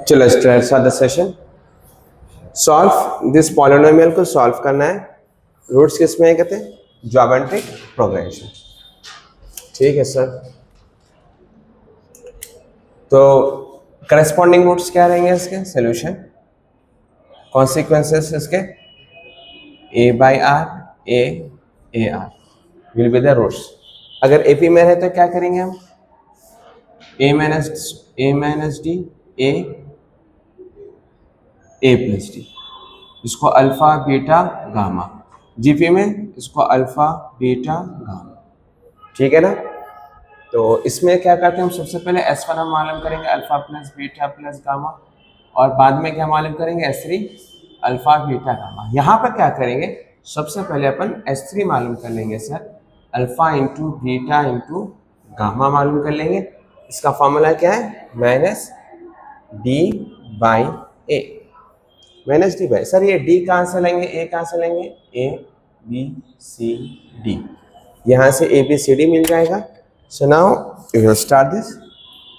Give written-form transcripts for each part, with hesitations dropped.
चलो start the session. Solve this polynomial को solve करना है। रूट्स किस में है कहते हैं? Geometric progression. ठीक है सर। तो करस्पॉन्डिंग रूट्स क्या रहेंगे इसके? सोल्यूशन कॉन्सिक्वेंसेस इसके a by r a r will be the roots. अगर एपी में है तो क्या करेंगे हम? a minus d a plus d, इसको अल्फा बीटा गामा। जीपी में इसको अल्फा बीटा गामा। ठीक है ना? तो इसमें क्या करते हैं हम? सबसे पहले S1 हम मालूम करेंगे alpha plus beta plus gamma, और बाद में क्या मालूम करेंगे? S3 alpha beta gamma. यहाँ पर क्या करेंगे? सबसे पहले अपन S3 मालूम कर लेंगे sir, alpha into beta into gamma मालूम कर लेंगे। इसका फॉर्मूला क्या है? Minus D by A. Minus D by, sir ये डी कहाँ से लेंगे? ए कहाँ से लेंगे? ए बी सी डी, यहाँ से ए बी सी डी मिल जाएगा। So now you will start this.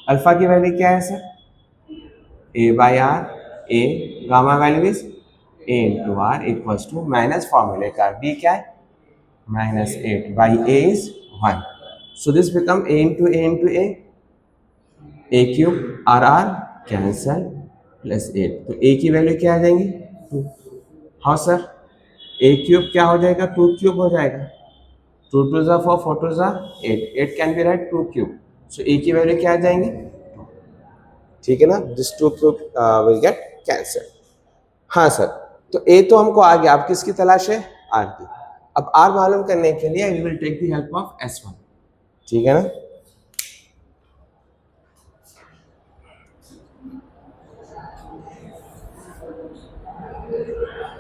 Alpha की वैल्यू क्या है sir? A by r a, gamma value is a into r equals to minus फॉर्मूले का डी क्या है? Minus 8 by a is 1। So this become a into a cube r r cancel plus 8। तो ए की value क्या आ जाएंगी? 2। हाँ sir, ए cube क्या हो जाएगा? 2 क्यूब हो जाएगा। 2 2 ज़ा 4, 4 2 ज़ा 8, 8 कैन बी राइट 2 क्यूब। सो ए की वैल्यू क्या आ जाएंगी? 2। ठीक है ना? This 2 cube will get cancel. हाँ सर, तो ए तो हमको आ गया। अब किसकी तलाश है? आर की। अब आर मालूम करने के लिए we will take the help of S1। ठीक है ना?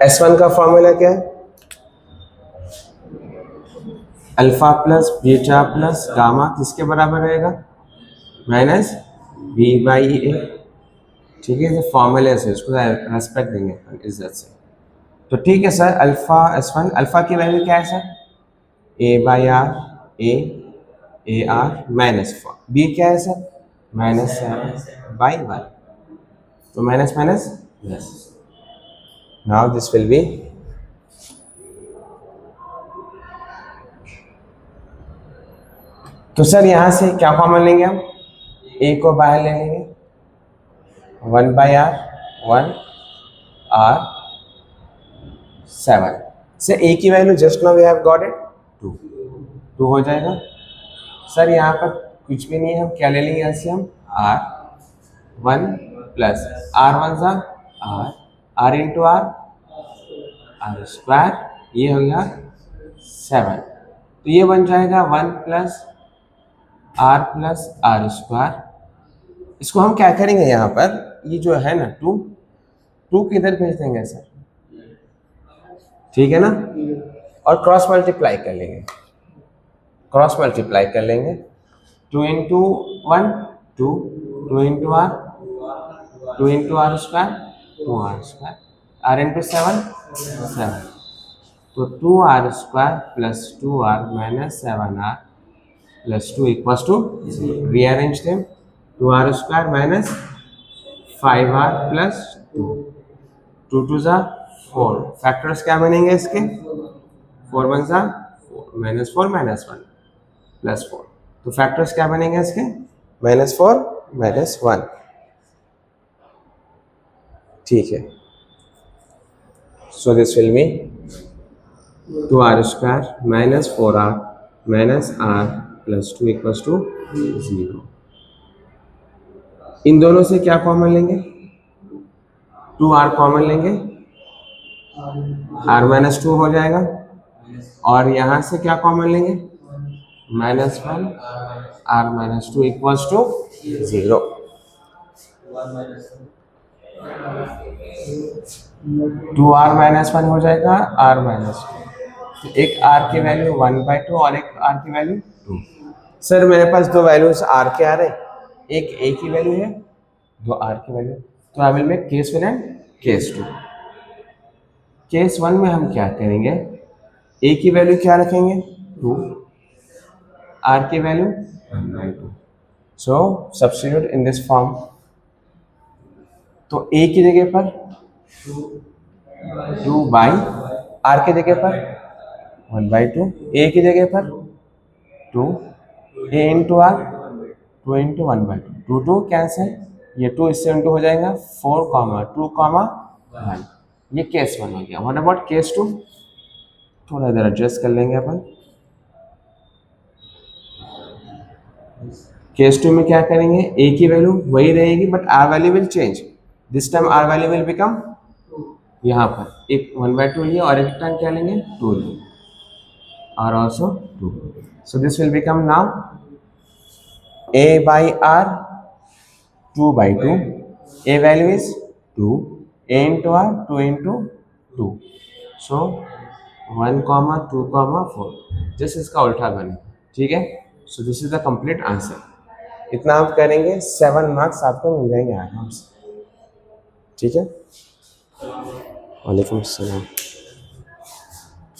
S1 का फॉर्मूला क्या है? Alpha plus beta plus gamma किसके बराबर रहेगा? Minus b by a. ठीक है, ये फॉर्मूले से इसको रेस्पेक्ट देंगे इज्जत से। तो ठीक है सर, अल्फा S1, अल्फा की वैल्यू क्या है sir? A by r a r minus 4। B क्या है सर? Minus 7 by 1। तो minus minus plus. Now this will be, तो सर यहाँ से क्या कॉमन लेंगे हम? ए को बाहर ले लेंगे, 1 बाई आर 1 आर 7 से ए की value just now we have got it 2 हो जाएगा। सर यहाँ पर कुछ भी नहीं है, हम क्या ले लेंगे? ऐसे हम आर 1 प्लस आर 1 ज़ा आर इंटू आर स्क्वायर, ये हो गया 7। तो ये बन जाएगा 1 प्लस आर स्क्वायर। इसको हम क्या करेंगे? यहाँ पर ये जो है ना 2 किधर भेज देंगे सर? ठीक है ना? और क्रॉस मल्टीप्लाई कर लेंगे, 2 into 1 2, 2 into r 2 into r square 2 r square, r into 7 7। तो 2 r square plus 2 r minus 7 r plus 2 equals to 0। Rearrange them, 2 r square minus 5 r plus 2, 2 2 ज़ा 4। फैक्टर्स क्या बनेंगे इसके? 4 1 ज़ा 4, माइनस 4 माइनस 1 प्लस 4। तो factors क्या बनेंगे इसके? Minus 4 minus 1। ठीक है, so this will be 2 r square minus 4 r minus r plus 2 equals to 0। इन दोनों से क्या कॉमन लेंगे? 2 आर कॉमन लेंगे, आर माइनस 2 हो जाएगा। और यहाँ से क्या कॉमन लेंगे? Minus 1 r minus 2 equals to 0। 2 r minus 1 हो जाएगा आर माइनस 2। तो एक आर की वैल्यू 1/2 और एक आर की वैल्यू 2। सर मेरे पास 2 वैल्यूज आर के आ रहे, एक ए की वैल्यू है, 2 आर की वैल्यू। तो I will make case 1 and case 2। Case 1 में हम क्या करेंगे? ए की वैल्यू क्या रखेंगे? 2, आर की value 1/2। So substitute in this form, तो a की जगह पर 2 बाई r की जगह पर 1/2, a की जगह पर 2, a into r 2 into 1/2, 2 cancel, ये 2 इससे इंटू हो जाएगा 4, 2, 1। ये केस 1 हो गया। What about case 2? थोड़ा इधर एडजस्ट कर लेंगे अपन। केस 2 में क्या करेंगे, a की वैल्यू वही रहेगी but r value will change. This time r value will become, यहाँ पर एक 1/2 लिए और एक टाइम क्या लेंगे 2 लेंगे, r also 2. So this will become now a by r 2/2. A value is 2. A into r 2 into 2. So 1, 2, 4. Just इसका उल्टा बने, ठीक है। So this is the complete answer. इतना आप करेंगे 7 मार्क्स आपको मिल जाएंगे आराम से, ठीक है। वालेकुम अस्सलाम।